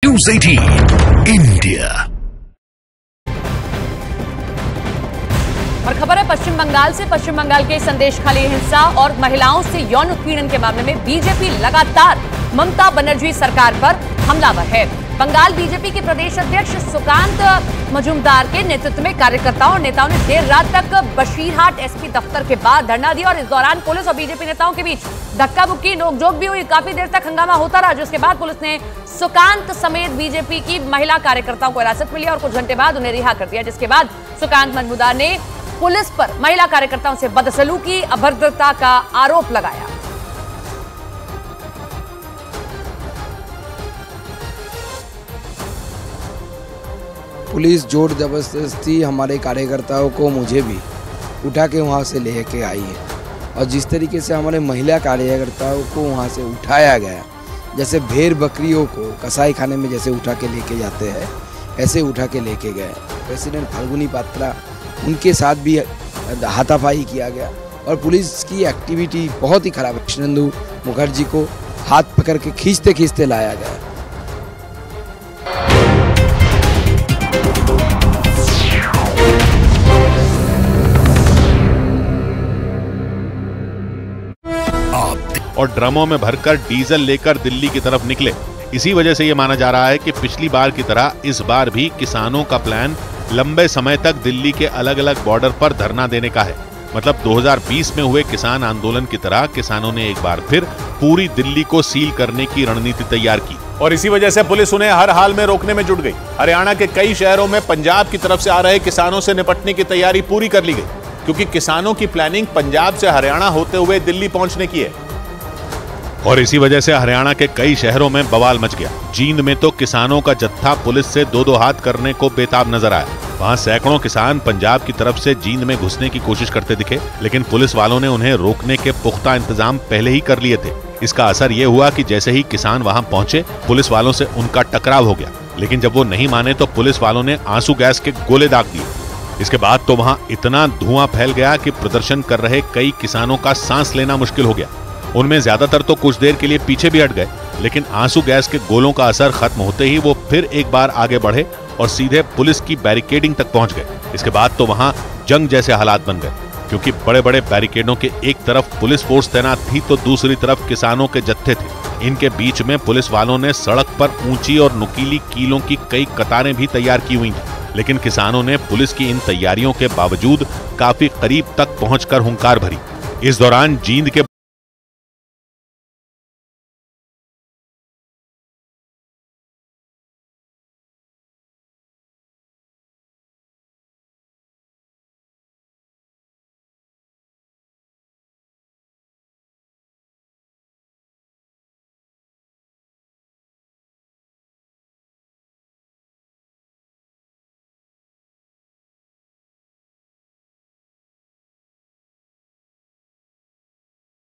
News 18 India. और खबर है पश्चिम बंगाल से। पश्चिम बंगाल के संदेश खाली हिंसा और महिलाओं से यौन उत्पीड़न के मामले में बीजेपी लगातार ममता बनर्जी सरकार पर हमलावर है। बंगाल बीजेपी के प्रदेश अध्यक्ष सुकांत मजूमदार के नेतृत्व में कार्यकर्ताओं और नेताओं ने देर रात तक बशीरहाट एसपी दफ्तर के बाहर धरना दिया और इस दौरान पुलिस और बीजेपी नेताओं के बीच धक्का मुक्की नोकझोंक भी हुई। काफी देर तक हंगामा होता रहा, जिसके बाद पुलिस ने सुकांत समेत बीजेपी की महिला कार्यकर्ताओं को हिरासत में लिया और कुछ घंटे बाद उन्हें रिहा कर दिया, जिसके बाद सुकांत मजूमदार ने पुलिस पर महिला कार्यकर्ताओं से बदसलूकी, अभद्रता का आरोप लगाया। पुलिस जोर जबरदस्ती हमारे कार्यकर्ताओं को, मुझे भी उठा के वहाँ से लेके आई है और जिस तरीके से हमारे महिला कार्यकर्ताओं को वहाँ से उठाया गया, जैसे भेड़ बकरियों को कसाई खाने में जैसे उठा के लेके जाते हैं, ऐसे उठा के लेके गए। प्रेसिडेंट फाल्गुनी पात्रा, उनके साथ भी हाथापाई किया गया और पुलिस की एक्टिविटी बहुत ही खराब है। कृष्णेंदु मुखर्जी को हाथ पकड़ के खींचते खींचते लाया गया। और ड्रमों में भरकर डीजल लेकर दिल्ली की तरफ निकले। इसी वजह से ये माना जा रहा है कि पिछली बार की तरह इस बार भी किसानों का प्लान लंबे समय तक दिल्ली के अलग अलग बॉर्डर पर धरना देने का है। मतलब 2020 में हुए किसान आंदोलन की तरह किसानों ने एक बार फिर पूरी दिल्ली को सील करने की रणनीति तैयार की और इसी वजह से पुलिस उन्हें हर हाल में रोकने में जुट गई। हरियाणा के कई शहरों में पंजाब की तरफ से आ रहे किसानों से निपटने की तैयारी पूरी कर ली गई, क्योंकि किसानों की प्लानिंग पंजाब से हरियाणा होते हुए दिल्ली पहुंचने की है। और इसी वजह से हरियाणा के कई शहरों में बवाल मच गया। जींद में तो किसानों का जत्था पुलिस से दो हाथ करने को बेताब नजर आया। वहां सैकड़ों किसान पंजाब की तरफ से जींद में घुसने की कोशिश करते दिखे, लेकिन पुलिस वालों ने उन्हें रोकने के पुख्ता इंतजाम पहले ही कर लिए थे। इसका असर ये हुआ कि जैसे ही किसान वहां पहुंचे, पुलिस वालों से उनका टकराव हो गया। लेकिन जब वो नहीं माने तो पुलिस वालों ने आंसू गैस के गोले दाग दिए। इसके बाद तो वहां इतना धुआं फैल गया कि प्रदर्शन कर रहे कई किसानों का सांस लेना मुश्किल हो गया। उनमें ज्यादातर तो कुछ देर के लिए पीछे भी हट गए, लेकिन आंसू गैस के गोलों का असर खत्म होते ही वो फिर एक बार आगे बढ़े और सीधे पुलिस की बैरिकेडिंग तक पहुंच गए। इसके बाद तो वहां जंग जैसे हालात बन गए, क्योंकि बड़े बड़े बैरिकेडों के एक तरफ पुलिस फोर्स तैनात थी तो दूसरी तरफ किसानों के जत्थे थे। इनके बीच में पुलिस वालों ने सड़क पर ऊंची और नुकीली कीलों की कई कतारें भी तैयार की हुई थी, लेकिन किसानों ने पुलिस की इन तैयारियों के बावजूद काफी करीब तक पहुंचकर हुंकार भरी। इस दौरान जींद के